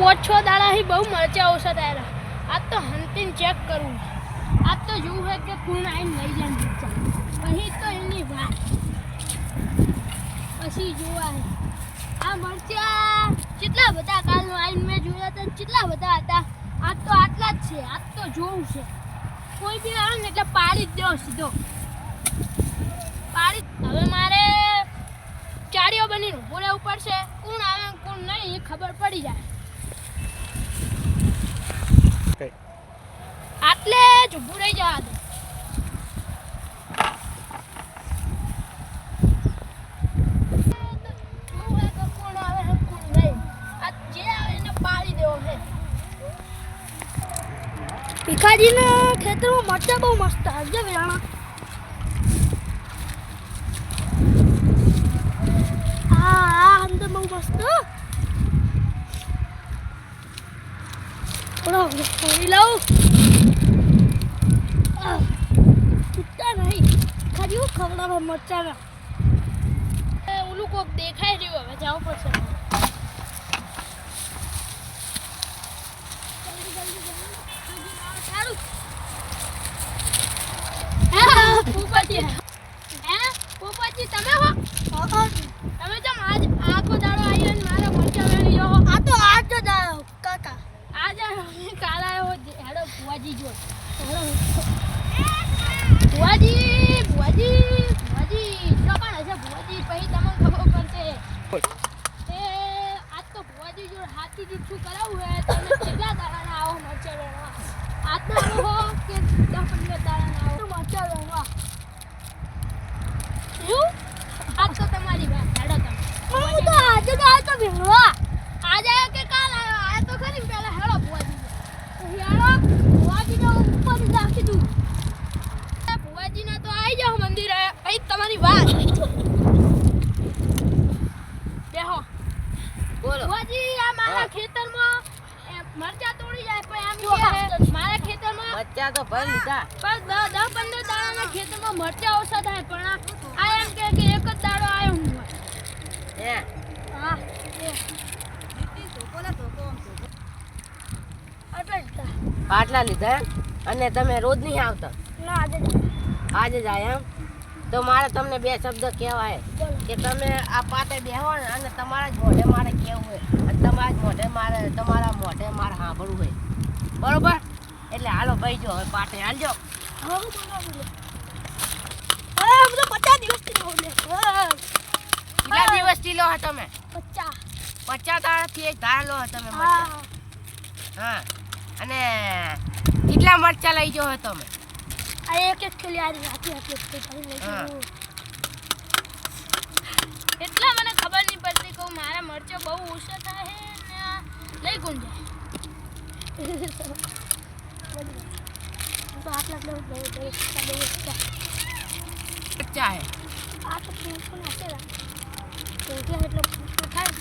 5-6 દાડાથી બહુ મરચા ઓછા થયેલા. આજ તો હંતીને ચેક કરવું. આજ તો જોવું હોય કે પૂર્ણ આવીને લઈ જાય મરચા. પછી તો એની વાત પછી જોવા આ મરચા કેટલા બધા કાલનું આવીને મેં જોયા હતા કેટલા બધા હતા. આજ તો આટલા જ છે. આજ તો જોવું છે. કોઈ બી આવે ને એટલે પાડી જ દેવો સીધો. પાડી હવે મારે ચાડીઓ બનીને ઊભું રહેવું પડશે. કોણ આવે કોણ નહીં એ ખબર પડી જાય. આટલે જ ઊભું રહી જવા દે. કોણ આવે કોણ નહીં આ જે આવે એને પાડી દેવો છે. ભીખાજીના ખેતરમાં મરચાં બહુ મસ્ત આવજે વેણા. આ અંદર બહુ મસ્ત પાણી લાવું. છૂટતા નહીં ખાલી ખવડાવવા મરચાના. ઓલું કોક દેખાય રહ્યું. હવે જવું પડશે. પોપટજી તમે હો? તમે જેમ આજ આખો દાડો આવ્યો ને મારા મરચા વેણી જો. આ તો આજ જ આવ્યો કાકા. આજ કાલ આવ્યો. હેડો ભુવાજી જો. ભુવાજી ભુવાજી ભુવાજી કોણ હશે ભુવાજી? પછી તમને ખબર પડશે. એ આજ તો ભુવાજી જો હાથી જુઠ્ઠું કરાવવું હોય તમે કેટલા દાડાના આવો મરચા વેણવા? આજના આવો હો કે 10-15 દાડાના આવો મરચા વેણવા? એવું આજ તો તમારી વાત. હેડો તમે. હું તો આજે તો આ તો ભેળવા આજે આવ્યો કે કાલ આવ્યો? આ તો ખરી પેલા હેડો ભુવાજી. હેડો ભુવાજીને ઉપર રાખી દઉં. ભુવાજીના તો આવી જાઓ મંદિરે. અહીં તમારી વાત. બેહો. બોલો ભુવાજી. આ મારા ખેતરમાં મરચા તોડી જાય પણ આમ કે મારા ખેતરમાં મરચા તો ભરી લીધા બસ 10-15 દાડાના ખેતરમાં મરચા ઓછા થાય પણ આ એમ કે એક જ દાડો આવ્યો હું. હે હા આટલા લીધા અને તમે રોજ નહીં આવતા? ના આજે જ આયા એમ? તો મારે તમને બે શબ્દ કહેવાય કે તમે આ પાટે બેહો ને અને તમારા જ મોઢે મારે કહેવું હોય અને તમારા જ મોઢે મારે તમારા મોઢે મારે સાંભળવું હોય. બરોબર? એટલે હાલો ભાઈ જો હવે પાટે હાલજો. કેટલા દિવસથી લો હો તમે? 50 દાડાથી એક ધાર લો હો તમે મરચા? હા. અને કેટલા મરચા લઈ જો હો તમે? આ એક કિલો એટલા મને ખબર નહીં પડતી કે મારા મરચા બહુ ઓછા થાય ને લઈ કોણ જાય. તો આટલા મરચા હે આ તો પૂછો નાખેલા એટલે થાય.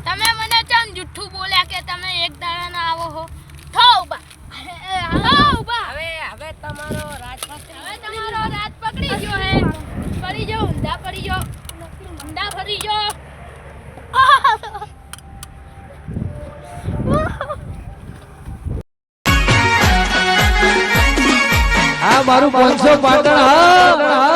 તમે મને ચાન જુઠ્ઠું બોલ્યા કે તમે એક દાડાના આવો હો. થાઓ બા હવે તમારો રાજ પકડી ગયો હે. પડી જાઓ ઊંધા પડી જાઓ. ઊંધા ફરી જાઓ. આ મારું 500 પાટણ હા.